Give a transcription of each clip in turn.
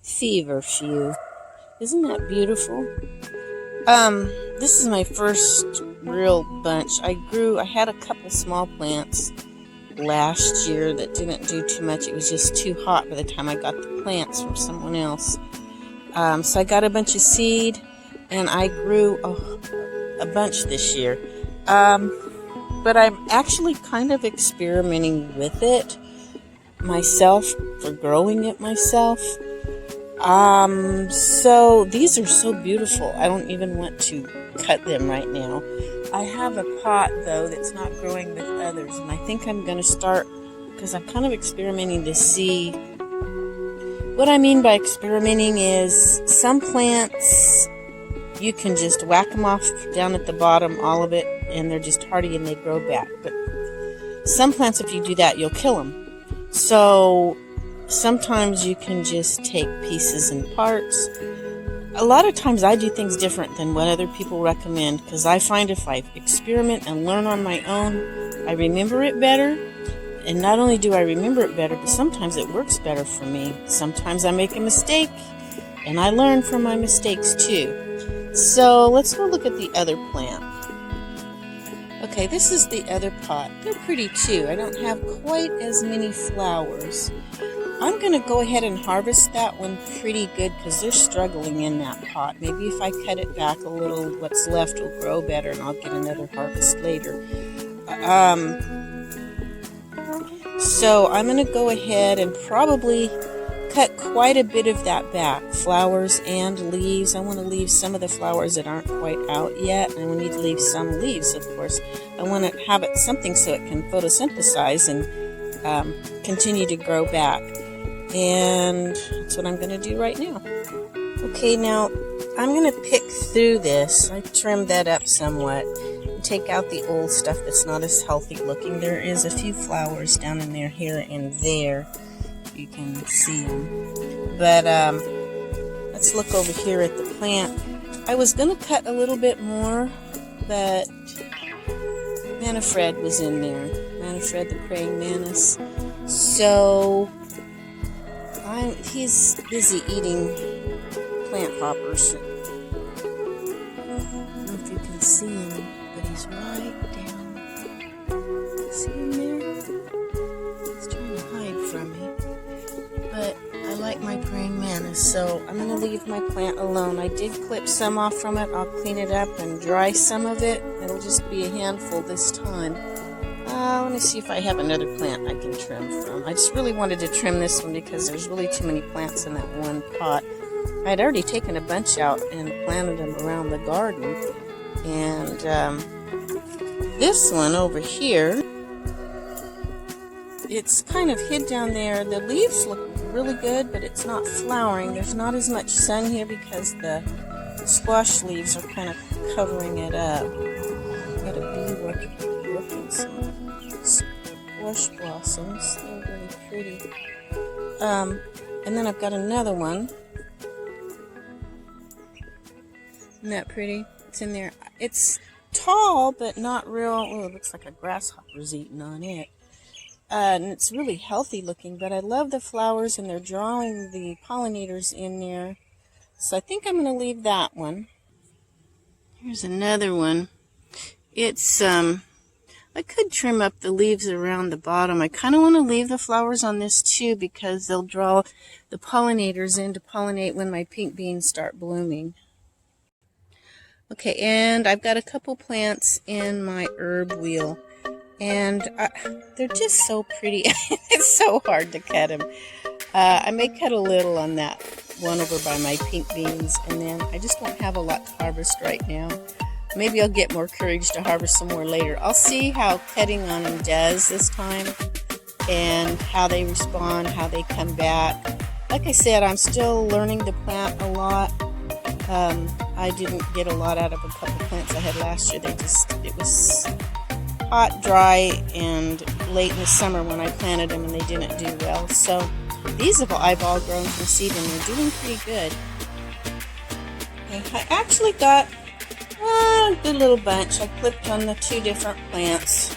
Feverfew. Isn't that beautiful? This is my first real bunch. I had a couple small plants last year that didn't do too much. It was just too hot by the time I got the plants from someone else. So I got a bunch of seed, and I grew a bunch this year. But I'm actually kind of experimenting with it myself, for growing it myself. So these are so beautiful. I don't even want to cut them right now. I have a pot, though, that's not growing with others, and I think I'm going to start, because I'm kind of experimenting to see. What I mean by experimenting is some plants, you can just whack them off down at the bottom, all of it, and they're just hardy and they grow back. But some plants, if you do that, you'll kill them. So sometimes you can just take pieces and parts. A lot of times I do things different than what other people recommend, because I find if I experiment and learn on my own, I remember it better. And not only do I remember it better, but sometimes it works better for me. Sometimes I make a mistake, and I learn from my mistakes too. So let's go look at the other plant. Okay, this is the other pot. They're pretty too. I don't have quite as many flowers. I'm going to go ahead and harvest that one pretty good, because they're struggling in that pot. Maybe if I cut it back a little, what's left will grow better and I'll get another harvest later. So I'm going to go ahead and probably cut quite a bit of that back. Flowers and leaves. I want to leave some of the flowers that aren't quite out yet. I will need to leave some leaves, of course. I want to have it something so it can photosynthesize and continue to grow back. And that's what I'm going to do right now. Okay, now I'm going to pick through this. I trimmed that up somewhat. Take out the old stuff that's not as healthy looking. There is a few flowers down in there, here and there. You can see them. But let's look over here at the plant. I was going to cut a little bit more, but Manfred was in there. Manfred the praying mantis. So he's busy eating plant hoppers. I don't know if you can see him, but he's right down. See him there? He's trying to hide from me. But I like my praying mantis, so I'm going to leave my plant alone. I did clip some off from it. I'll clean it up and dry some of it. It'll just be a handful this time. Let me see if I have another plant I can trim from. I just really wanted to trim this one because there's really too many plants in that one pot. I had already taken a bunch out and planted them around the garden. And this one over here, it's kind of hid down there. The leaves look really good, but it's not flowering. There's not as much sun here because the squash leaves are kind of covering it up. Got a bee working some squash blossoms. They're really pretty. And then I've got another one. Isn't that pretty? It's in there. It's tall, but not real. Oh, it looks like a grasshopper's eating on it. And it's really healthy looking, but I love the flowers, and they're drawing the pollinators in there. So I think I'm going to leave that one. Here's another one. It's, I could trim up the leaves around the bottom. I kind of want to leave the flowers on this too, because they'll draw the pollinators in to pollinate when my pink beans start blooming. Okay, and I've got a couple plants in my herb wheel, and they're just so pretty. It's so hard to cut them. I may cut a little on that one over by my pink beans, and then I just won't have a lot to harvest right now. Maybe I'll get more courage to harvest some more later. I'll see how cutting on them does this time, and how they respond, how they come back. Like I said, I'm still learning the plant a lot. I didn't get a lot out of a couple plants I had last year. It was hot, dry, and late in the summer when I planted them, and they didn't do well. So these I've all grown from seed, and they're doing pretty good. And I actually got a good little bunch. I clipped on the 2 different plants.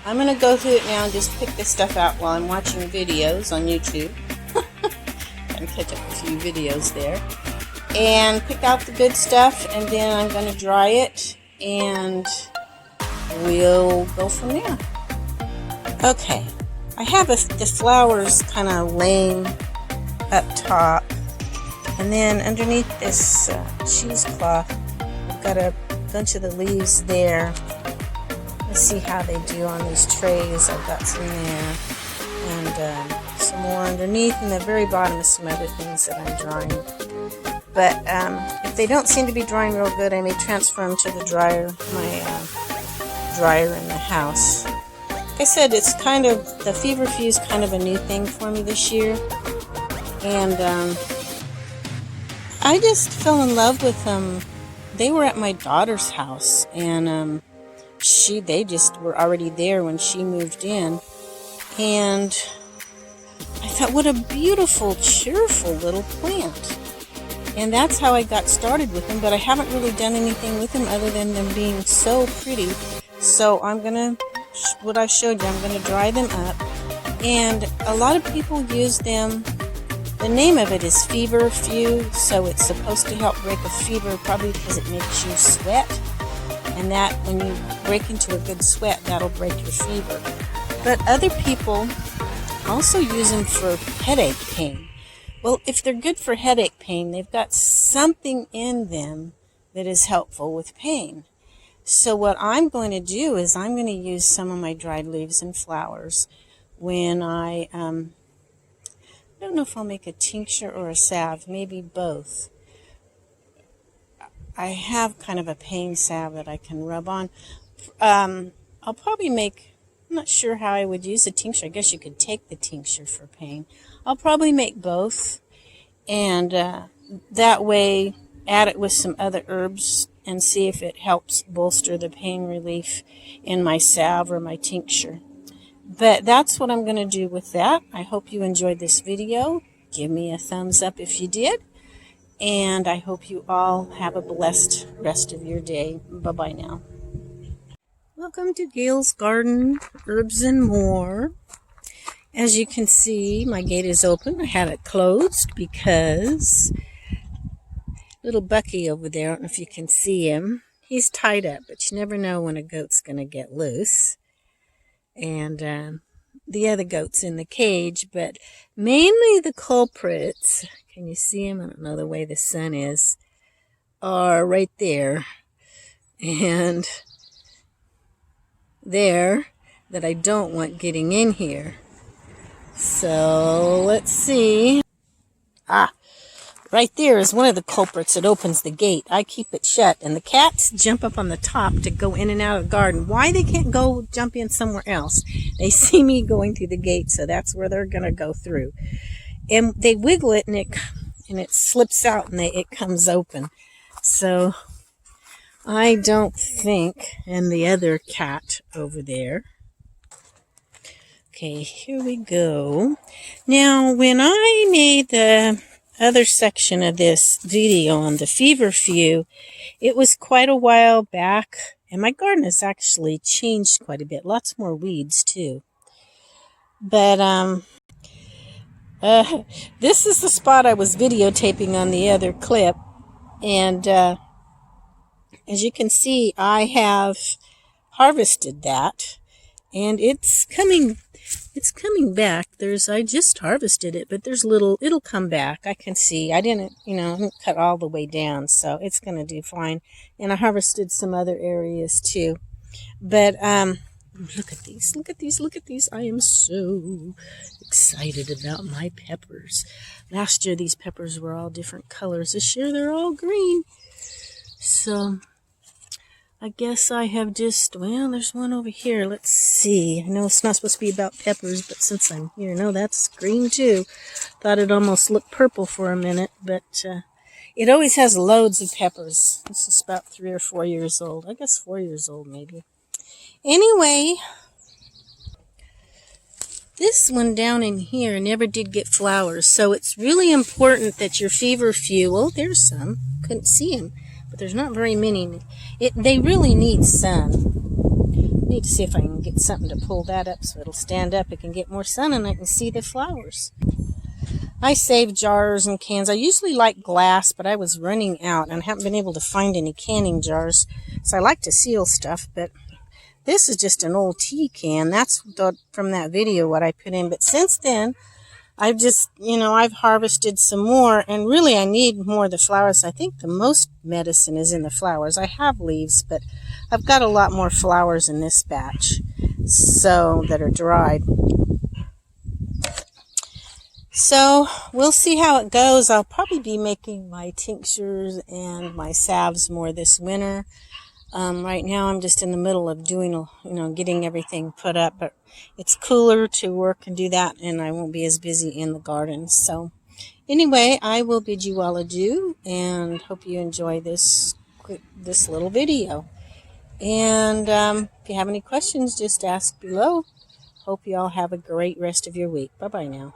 I'm going to go through it now and just pick this stuff out while I'm watching videos on YouTube. and catch up a few videos there. And pick out the good stuff, and then I'm going to dry it, and we'll go from there. Okay, I have the flowers kind of laying up top, and then underneath this cheesecloth, I've got a bunch of the leaves there. Let's see how they do on these trays. I've got some there, and some more underneath, and the very bottom is some other things that I'm drying. But if they don't seem to be drying real good, I may transfer them to the dryer, my dryer in the house. Like I said, it's kind of, the Feverfew is kind of a new thing for me this year. And I just fell in love with them. They were at my daughter's house, and they just were already there when she moved in. And I thought, what a beautiful, cheerful little plant. And that's how I got started with them, but I haven't really done anything with them other than them being so pretty. So I'm going to, what I showed you, I'm going to dry them up. And a lot of people use them. The name of it is Feverfew, so it's supposed to help break a fever, probably because it makes you sweat. And that, when you break into a good sweat, that'll break your fever. But other people also use them for headache pain. Well, if they're good for headache pain, they've got something in them that is helpful with pain. So what I'm going to do is I'm going to use some of my dried leaves and flowers when I don't know if I'll make a tincture or a salve, maybe both. I have kind of a pain salve that I can rub on. I'll probably make, I'm not sure how I would use a tincture. I guess you could take the tincture for pain. I'll probably make both, and that way add it with some other herbs and see if it helps bolster the pain relief in my salve or my tincture. But that's what I'm going to do with that. I hope you enjoyed this video. Give me a thumbs up if you did, and I hope you all have a blessed rest of your day. Bye-bye now. Welcome to Gail's Garden, Herbs and More. As you can see, my gate is open. I had it closed because little Bucky over there, I don't know if you can see him, he's tied up, but you never know when a goat's going to get loose. And the other goat's in the cage, but mainly the culprits, can you see him? I don't know the way the sun is, are right there. And there, that I don't want getting in here. So let's see. Right there is one of the culprits that opens the gate. I keep it shut, and the cats jump up on the top to go in and out of the garden. Why they can't go jump in somewhere else? They see me going through the gate, so that's where they're going to go through. And they wiggle it, and it slips out, and it comes open. So I don't think, and the other cat over there. Okay, here we go. Now, when I made the other section of this video on the Feverfew, it was quite a while back, and my garden has actually changed quite a bit. Lots more weeds, too. But, this is the spot I was videotaping on the other clip, and, as you can see, I have harvested that, and it's coming back. I just harvested it, but it'll come back. I can see. I didn't cut all the way down, so it's going to do fine. And I harvested some other areas too. But, look at these. I am so excited about my peppers. Last year, these peppers were all different colors. This year, they're all green. So I guess I have there's one over here. Let's see. I know it's not supposed to be about peppers, but since I'm here, no, that's green too. Thought it almost looked purple for a minute, but it always has loads of peppers. This is about 3 or 4 years old. I guess 4 years old, maybe. Anyway, this one down in here never did get flowers, so it's really important that your Feverfew, oh, there's some. Couldn't see him. But there's not very many. They really need sun. I need to see if I can get something to pull that up so it'll stand up. It can get more sun and I can see the flowers. I save jars and cans. I usually like glass, but I was running out and I haven't been able to find any canning jars. So I like to seal stuff, but this is just an old tea can. That's from that video what I put in. But since then, I've just, I've harvested some more, and really I need more of the flowers. I think the most medicine is in the flowers. I have leaves, but I've got a lot more flowers in this batch, so that are dried. So we'll see how it goes. I'll probably be making my tinctures and my salves more this winter. Right now I'm just in the middle of doing, getting everything put up, but it's cooler to work and do that, and I won't be as busy in the garden. So anyway, I will bid you all adieu and hope you enjoy this little video. And if you have any questions, just ask below. Hope you all have a great rest of your week. Bye-bye now.